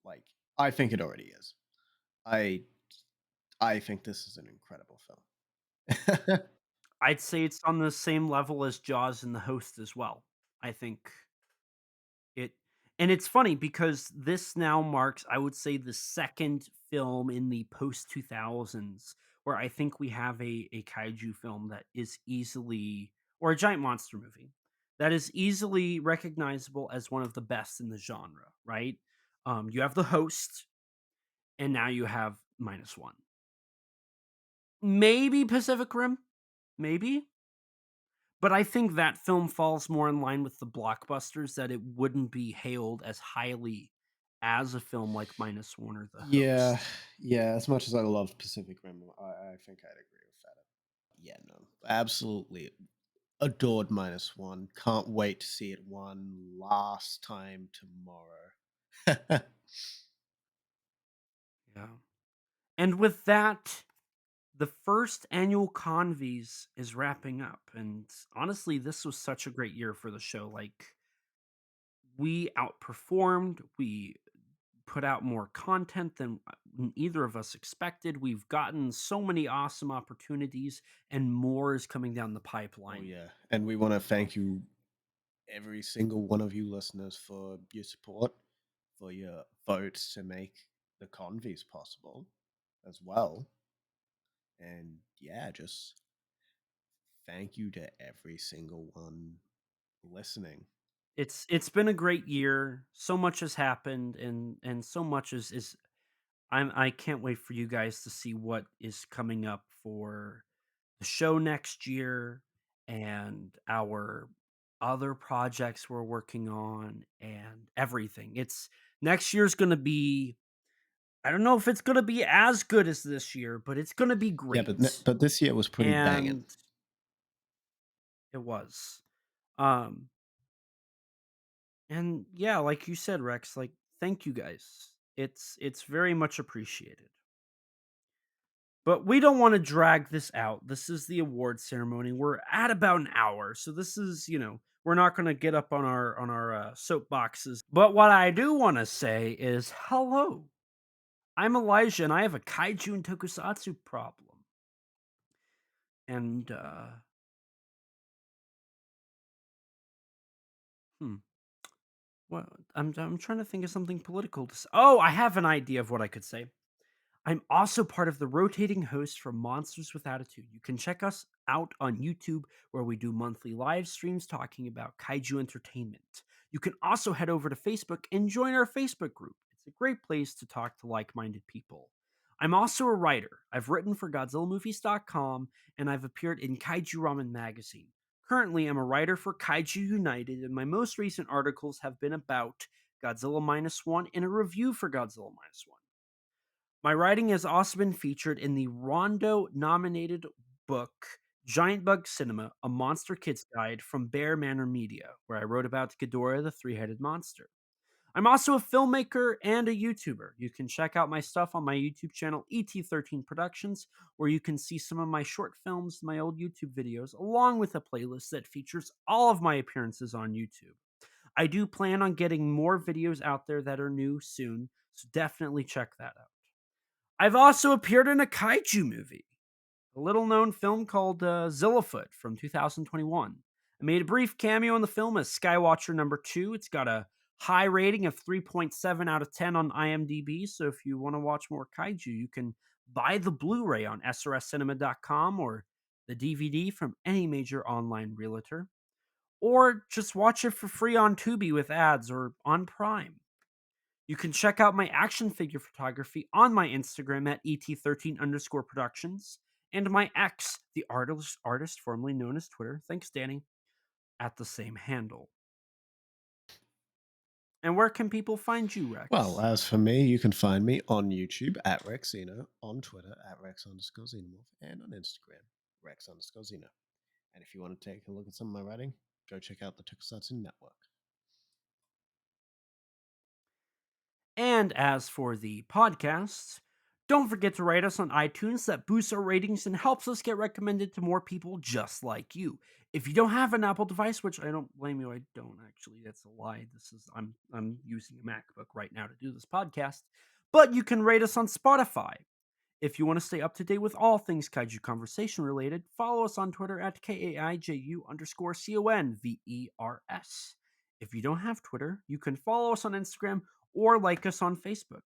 Like I think it already is. I think this is an incredible film. I'd say it's on the same level as Jaws and The Host as well. I think and it's funny because this now marks, I would say, the second film in the post 2000s where I think we have a kaiju film that is easily, or a giant monster movie that is easily recognizable as one of the best in the genre, right? You have The Host, and now you have -1. Maybe Pacific Rim, maybe. But I think that film falls more in line with the blockbusters, that it wouldn't be hailed as highly as a film like -1 or The Host. Yeah. As much as I love Pacific Rim, I think I'd agree with that. Yeah, no, absolutely adored -1. Can't wait to see it one last time tomorrow. And with that, the first annual Convies is wrapping up. And honestly, this was such a great year for the show. Like, we outperformed, we put out more content than either of us expected. We've gotten so many awesome opportunities, and more is coming down the Oh pipeline. yeah, and we want to thank you, every single one of you listeners, for your support, for your votes to make the convies possible as well. And yeah, just thank you to every single one listening. It's been a great year. So much has happened, and so much is I can't wait for you guys to see what is coming up for the show next year and our other projects we're working on and everything. It's next year's going to be, I don't know if it's going to be as good as this year, but it's going to be Yeah, great. but this year was pretty banging. And it was. Um and yeah, like you said, Rex, like, thank you guys. It's very much appreciated. But we don't want to drag this out. This is the award ceremony. We're at about an hour, so this is, we're not going to get up on our soapboxes. But what I do want to say is, hello. I'm Elijah, and I have a kaiju and tokusatsu problem. And hmm, well, I'm trying to think of something political to say. Oh, I have an idea of what I could say. I'm also part of the rotating host for Monsters with Attitude. You can check us out on YouTube, where we do monthly live streams talking about kaiju entertainment. You can also head over to Facebook and join our Facebook group. It's a great place to talk to like minded people. I'm also a writer. I've written for GodzillaMovies.com, and I've appeared in Kaiju Ramen magazine. Currently, I'm a writer for Kaiju United, and my most recent articles have been about Godzilla Minus One and a review for Godzilla Minus One. My writing has also been featured in the Rondo nominated book Giant Bug Cinema, a Monster Kids Guide from Bear Manor Media, where I wrote about Ghidorah the Three Headed Monster. I'm also a filmmaker and a YouTuber. You can check out my stuff on my YouTube channel, ET13 Productions, where you can see some of my short films, my old YouTube videos, along with a playlist that features all of my appearances on YouTube. I do plan on getting more videos out there that are new soon, so definitely check that out. I've also appeared in a kaiju movie, a little known film called Zillafoot from 2021. I made a brief cameo in the film as Skywatcher number 2. It's got a high rating of 3.7 out of 10 on IMDb, so if you want to watch more kaiju, you can buy the Blu-ray on srscinema.com or the DVD from any major online realtor, or just watch it for free on Tubi with ads or on Prime. You can check out my action figure photography on my Instagram at et13_productions and my X, the artist formerly known as Twitter, thanks Danny, at the same handle. And where can people find you, Rex? Well, as for me, you can find me on YouTube at Rexino, on Twitter at Rex_Xenomorph, and on Instagram, Rex_Xeno. And if you want to take a look at some of my writing, go check out the Tokusatsu Network. And as for the podcast, don't forget to rate us on iTunes. That boosts our ratings and helps us get recommended to more people just like you. If you don't have an Apple device, which I don't blame you, I don't actually. That's a lie. I'm using a MacBook right now to do this podcast. But you can rate us on Spotify. If you want to stay up to date with all things Kaiju Conversation related, follow us on Twitter at KAIJU_CONVERS. If you don't have Twitter, you can follow us on Instagram or like us on Facebook.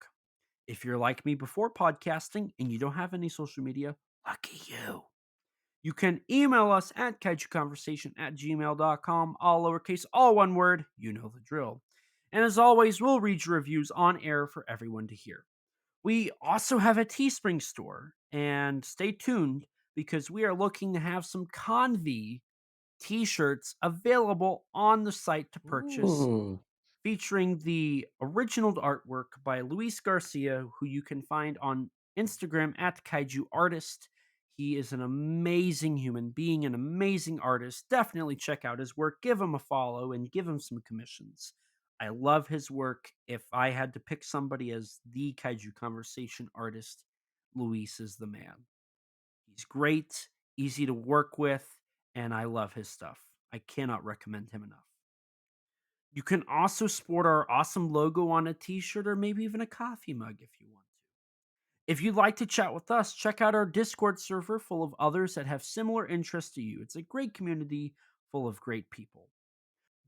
If you're like me before podcasting and you don't have any social media, lucky you. You can email us at kaijuconversation@gmail.com, all lowercase, all one word, you know the drill. And as always, we'll read your reviews on air for everyone to hear. We also have a Teespring store, and stay tuned because we are looking to have some Convie t-shirts available on the site to purchase, Ooh. featuring the original artwork by Luis Garcia, who you can find on Instagram at Kaiju Artist. He is an amazing human being, an amazing artist. Definitely check out his work, give him a follow, and give him some commissions. I love his work. If I had to pick somebody as the Kaiju Conversation artist, Luis is the man. He's great, easy to work with, and I love his stuff. I cannot recommend him enough. You can also sport our awesome logo on a t-shirt or maybe even a coffee mug if you want to. If you'd like to chat with us, check out our Discord server full of others that have similar interests to you. It's a great community full of great people.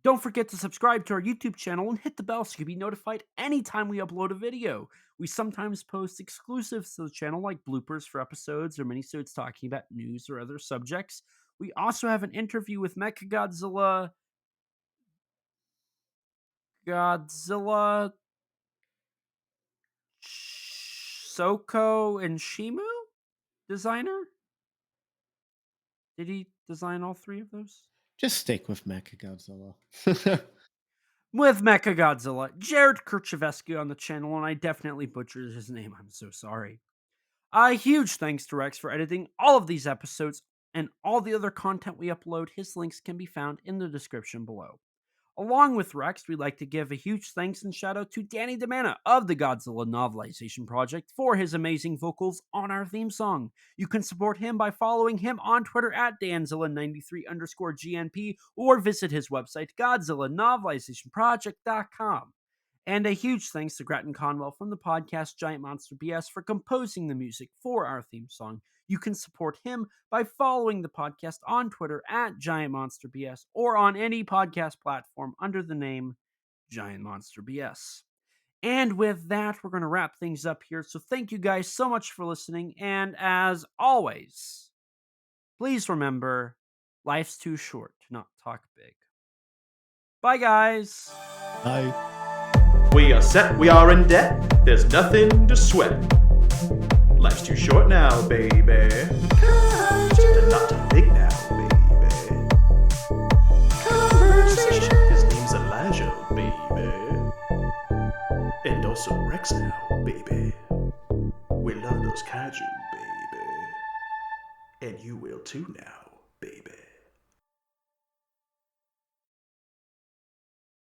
Don't forget to subscribe to our YouTube channel and hit the bell so you can be notified anytime we upload a video. We sometimes post exclusives to the channel like bloopers for episodes or minisodes talking about news or other subjects. We also have an interview with Godzilla, Soko, and Shimu designer. Did he design all three of those? Just stick with Mechagodzilla. With Godzilla, Jared Kirchevescu on the channel, and I definitely butchered his name. I'm so sorry. A huge thanks to Rex for editing all of these episodes and all the other content we upload. His links can be found in the description below. Along with Rex, we'd like to give a huge thanks and shout out to Danny DeManna of the Godzilla Novelization Project for his amazing vocals on our theme song. You can support him by following him on Twitter at Danzilla93_GNP or visit his website, GodzillaNovelizationProject.com. And a huge thanks to Grattan Conwell from the podcast Giant Monster BS for composing the music for our theme song. You can support him by following the podcast on Twitter at Giant Monster BS or on any podcast platform under the name Giant Monster BS. And with that, we're going to wrap things up here. So thank you guys so much for listening. And as always, please remember, life's too short to not talk big. Bye, guys. Bye. We are set, we are in debt, there's nothing to sweat. Life's too short now, baby. Kaiju, not too big now, baby. Conversation. His name's Elijah, baby. And also Rex now, baby. We love those kaiju, baby. And you will too now.